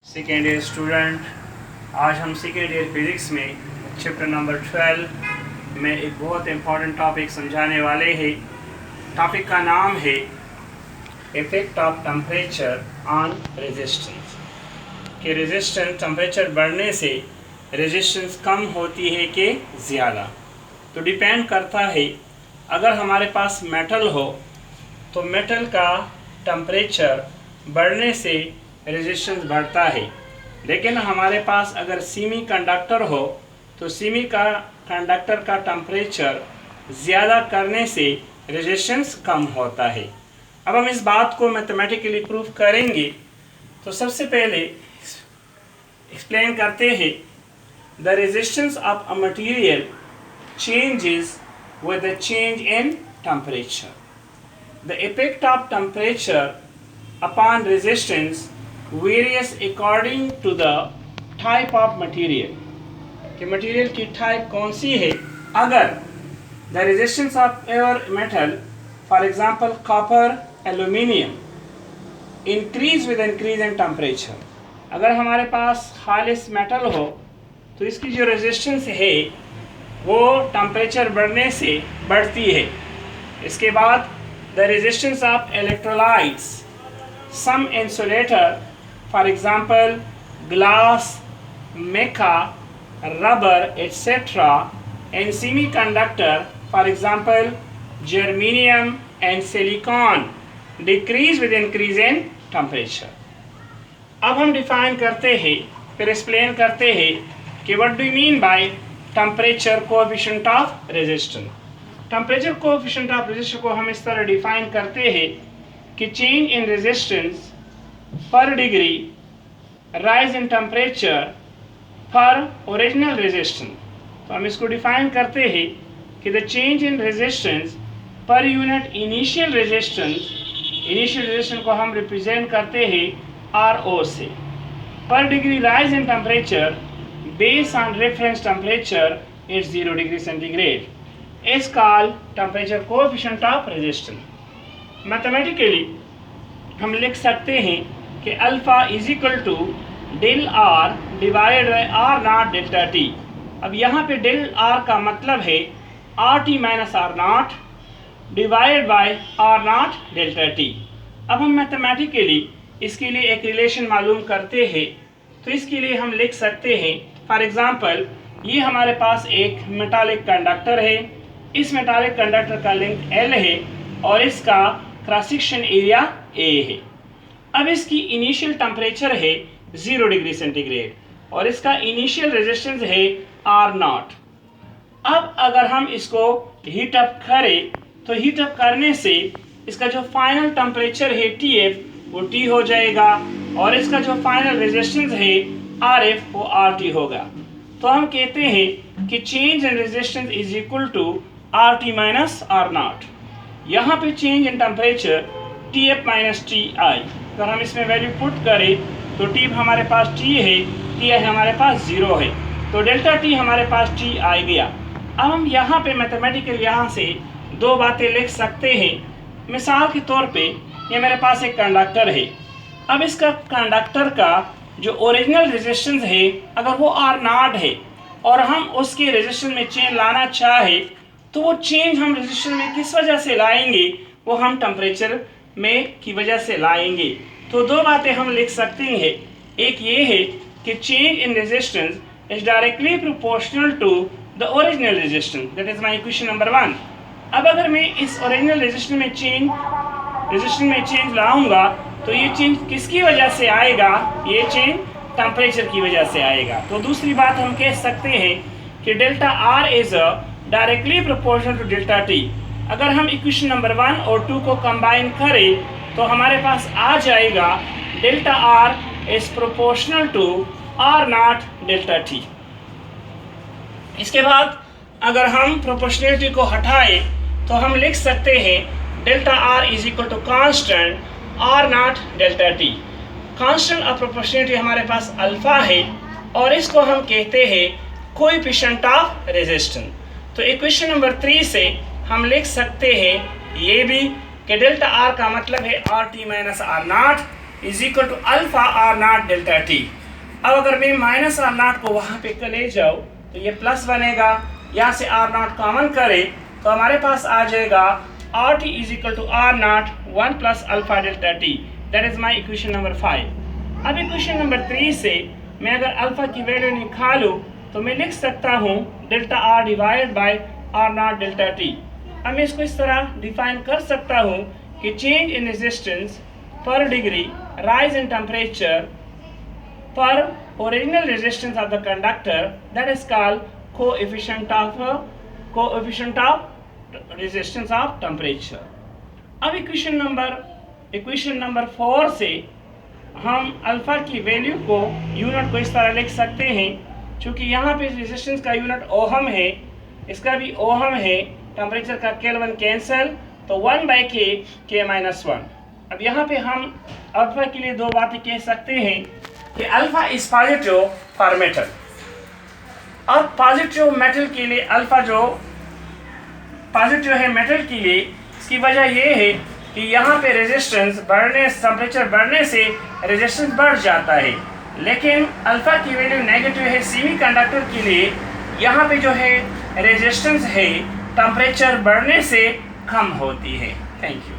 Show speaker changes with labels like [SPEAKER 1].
[SPEAKER 1] Second year student, आज हम second year physics में चैप्टर नंबर 12 में एक बहुत इम्पॉर्टेंट टॉपिक समझाने वाले हैं। टॉपिक का नाम है effect of temperature on resistance. कि रेजिस्टेंस टेम्परेचर बढ़ने से रेजिस्टेंस कम होती है कि ज़्यादा, तो डिपेंड करता है। अगर हमारे पास मेटल हो तो मेटल का टेम्परेचर बढ़ने से रेजिस्टेंस बढ़ता है, लेकिन हमारे पास अगर सेमी कंडक्टर हो तो सेमी कंडक्टर का टेम्परेचर ज़्यादा करने से रेजिस्टेंस कम होता है। अब हम इस बात को मैथमेटिकली प्रूव करेंगे। तो सबसे पहले एक्सप्लेन करते हैं, the resistance of a material changes with the change in temperature. The effect of temperature upon resistance varies according to the type of material. कि मटेरियल की टाइप कौन सी है। अगर the resistance of your metal, for example copper, aluminium, increase with increase in temperature, अगर हमारे पास खालिस metal हो तो इसकी जो रेजिस्टेंस है वो टेम्परेचर बढ़ने से बढ़ती है। इसके बाद the resistance of electrolytes, some insulator for example glass, mica, rubber etcetera, and semiconductor for example germanium and silicon decrease with increase in temperature. अब हम डिफाइन करते हैं, फिर एक्सप्लेन करते हैं कि what do you mean by temperature coefficient of resistance. Temperature coefficient of resistance को हम इस तरह डिफाइन करते हैं कि चेंज इन रेजिस्टेंस पर degree rise in temperature for original resistance. तो हम इसको डिफाइन करते हैं कि the change in resistance per unit initial resistance को हम रिप्रेजेंट करते हैं RO से। पर degree rise in temperature based on reference temperature is 0 degree centigrade is called temperature coefficient of resistance. Mathematically हम लिख सकते हैं कि alpha is equal to del R divide by R nought delta T. अब यहाँ पे डेल आर का मतलब है R T minus R nought divide by R nought delta T. अब हम मैथमेटिकली इसके लिए एक रिलेशन मालूम करते हैं। तो इसके लिए हम लिख सकते हैं, फॉर एग्जाम्पल ये हमारे पास एक मेटालिक कंडक्टर है। इस मेटालिक कंडक्टर का लेंथ L है और इसका क्रॉस सेक्शन एरिया A है। अब इसकी इनिशियल टेम्परेचर है 0 डिग्री सेंटीग्रेड और इसका इनिशियल रेजिस्टेंस है R0। अब अगर हम इसको हीट अप करें तो हीट अप करने से इसका जो फाइनल टेम्परेचर है TF वो T हो जाएगा और इसका जो फाइनल रेजिस्टेंस है RF वो RT होगा। तो हम कहते हैं कि change in resistance is equal to RT minus R0। यहाँ पे change in temperature TF minus TI। अगर हम इसमें वैल्यू पुट करें तो TF हमारे पास T है, TI हमारे पास 0 है, तो डेल्टा T हमारे पास T आ गया। अब हम यहाँ पे मैथमेटिकल यहाँ से दो बातें लिख सकते हैं। मिसाल के तौर पे ये मेरे पास एक कंडक्टर है। अब इसका कंडक्टर का जो ओरिजिनल रेजिस्टेंस है अगर वो R0 है और हम उसके रेजिस्टेंस में चेंज लाना चाहे तो वो चेंज हम रेजिस्टेंस में किस वजह से लाएंगे, वो हम टेम्परेचर में की वजह से लाएंगे। तो दो बातें हम लिख सकते हैं। एक ये है कि change in resistance is directly proportional to the original resistance, that is my equation number 1। अब अगर मैं इस ओरिजिनल रेजिस्टेंस में चेंज लाऊंगा तो ये चेंज किसकी वजह से आएगा, ये चेंज टेम्परेचर की वजह से आएगा। तो दूसरी बात हम कह सकते हैं कि delta R is directly proportional to delta T। अगर हम इक्वेशन नंबर 1 और 2 को कंबाइन करें तो हमारे पास आ जाएगा delta R is proportional to R0 delta T। इसके बाद अगर हम प्रोपोर्शनलिटी को हटाएं तो हम लिख सकते हैं delta R is equal to constant R0 delta T। Constant of proportionality हमारे पास अल्फा है और इसको हम कहते हैं कोएफिशिएंट ऑफ रेजिस्टेंस। तो इक्वेशन नंबर 3 से हम लिख सकते हैं ये भी कि डेल्टा R का मतलब है RT minus R0 is equal to alpha R nought delta T. अब अगर मैं माइनस आर नॉट को वहाँ पे ले जाऊँ तो ये प्लस बनेगा, यहाँ से आर नॉट कॉमन करें तो हमारे पास आ जाएगा R T is equal to R nought 1 plus alpha delta T. That is my equation number 5। अब इक्वेशन नंबर 3 से मैं अगर अल्फा की वैल्यू निकालूँ तो मैं लिख सकता हूँ delta R divide by R nought delta T. अब मैं इसको इस तरह डिफाइन कर सकता हूँ कि चेंज इन रेजिस्टेंस पर degree, rise in temperature per original resistance of the conductor, that is called coefficient of resistance of temperature। अब इक्वेशन नंबर 4 से हम अल्फा की वैल्यू को यूनिट को इस तरह लिख सकते हैं, चूँकि यहाँ पे रेजिस्टेंस का यूनिट ओहम है, इसका भी ओहम है, टेम्परेचर का केल्विन कैंसल, तो 1/k-1। अब यहाँ पे हम अल्फा के लिए दो बातें कह सकते हैं कि alpha is positive for metal, और पॉजिटिव मेटल के लिए अल्फा जो पॉजिटिव है मेटल के लिए, इसकी वजह ये है कि यहाँ पे रेजिस्टेंस बढ़ने, टेम्परेचर बढ़ने से रेजिस्टेंस बढ़ जाता है, लेकिन अल्फा की वैल्यू नेगेटिव है सेमीकंडक्टर के लिए, यहाँ पे जो है रेजिस्टेंस है टेम्परेचर बढ़ने से कम होती है। Thank you.